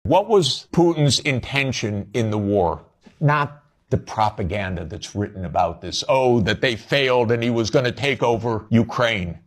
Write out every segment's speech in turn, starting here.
What was Putin's intention in the war? Not the propaganda that's written about this. Oh, that they failed and he was going to take over Ukraine.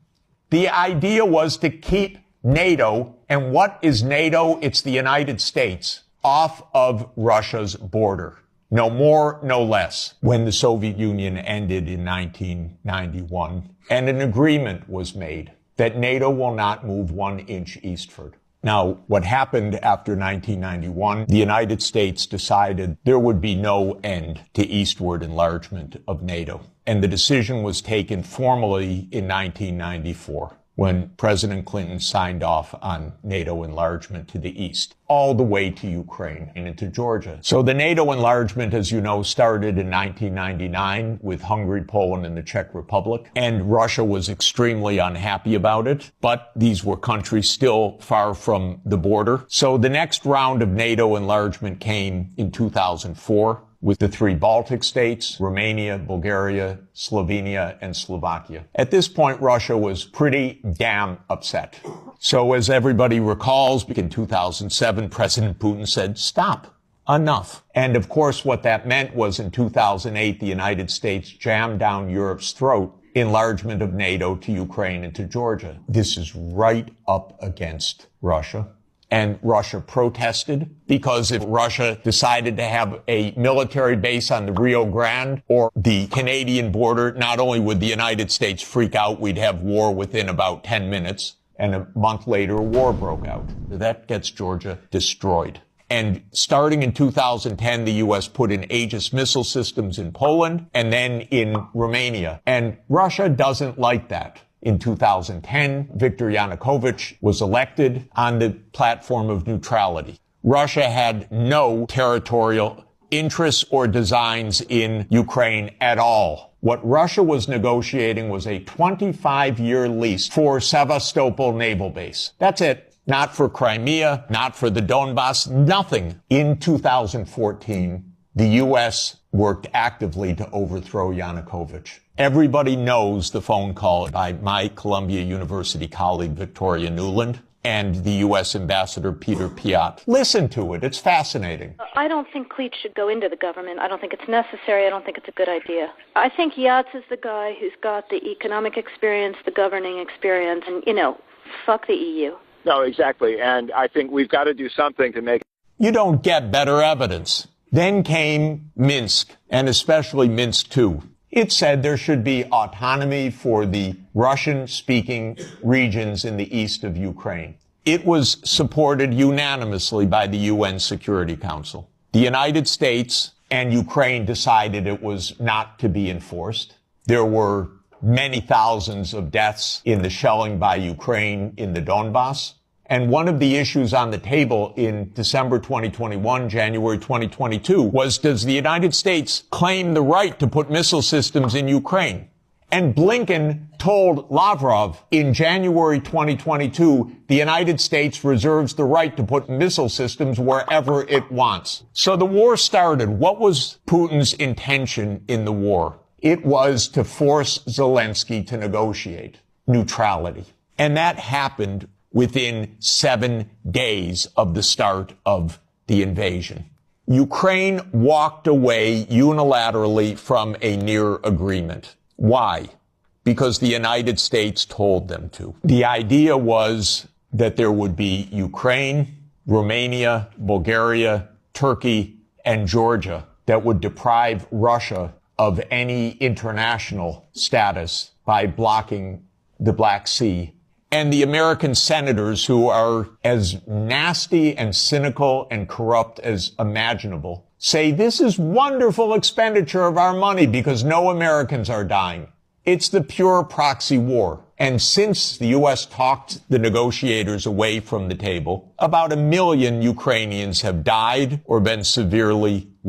The idea was to keep NATO, and what is NATO? It's the United States, off of Russia's border. No more, no less. When the Soviet Union ended in 1991, and an agreement was made that NATO will not move 1 inch eastward. Now, what happened after 1991, the United States decided there would be no end to eastward enlargement of NATO. And the decision was taken formally in 1994. When President Clinton signed off on NATO enlargement to the east, all the way to Ukraine and into Georgia. So the NATO enlargement, as you know, started in 1999 with Hungary, Poland, and the Czech Republic. And Russia was extremely unhappy about it. But these were countries still far from the border. So the next round of NATO enlargement came in 2004. With the 3 Baltic states, Romania, Bulgaria, Slovenia, and Slovakia. At this point, Russia was pretty damn upset. So as everybody recalls, in 2007, President Putin said, stop, enough. And of course, what that meant was in 2008, the United States jammed down Europe's throat enlargement of NATO to Ukraine and to Georgia. This is right up against Russia. And Russia protested because if Russia decided to have a military base on the Rio Grande or the Canadian border, not only would the United States freak out, we'd have war within about 10 minutes. And a month later, a war broke out. That gets Georgia destroyed. And starting in 2010, the U.S. put in Aegis missile systems in Poland and then in Romania. And Russia doesn't like that. In 2010, Viktor Yanukovych was elected on the platform of neutrality. Russia had no territorial interests or designs in Ukraine at all. What Russia was negotiating was a 25-year lease for Sevastopol naval base. That's it. Not for Crimea, not for the Donbass, nothing. In 2014, the U.S. worked actively to overthrow Yanukovych. Everybody knows the phone call by my Columbia University colleague, Victoria Nuland, and the U.S. Ambassador Peter Piot. Listen to it. It's fascinating. I don't think Cleach should go into the government. I don't think it's necessary. I don't think it's a good idea. I think Yats is the guy who's got the economic experience, the governing experience, and, fuck the EU. No, exactly. And I think we've got to do something to make... You don't get better evidence. Then came Minsk, and especially Minsk II. It said there should be autonomy for the Russian-speaking regions in the east of Ukraine. It was supported unanimously by the UN Security Council. The United States and Ukraine decided it was not to be enforced. There were many thousands of deaths in the shelling by Ukraine in the Donbass. And one of the issues on the table in December 2021, January 2022, was, does the United States claim the right to put missile systems in Ukraine? And Blinken told Lavrov in January 2022, the United States reserves the right to put missile systems wherever it wants. So the war started. What was Putin's intention in the war? It was to force Zelensky to negotiate neutrality. And that happened within 7 days of the start of the invasion. Ukraine walked away unilaterally from a near agreement. Why? Because the United States told them to. The idea was that there would be Ukraine, Romania, Bulgaria, Turkey, and Georgia that would deprive Russia of any international status by blocking the Black Sea. And the American senators, who are as nasty and cynical and corrupt as imaginable, say this is wonderful expenditure of our money because no Americans are dying. It's the pure proxy war. And since the U.S. talked the negotiators away from the table, about 1 million Ukrainians have died or been severely wounded.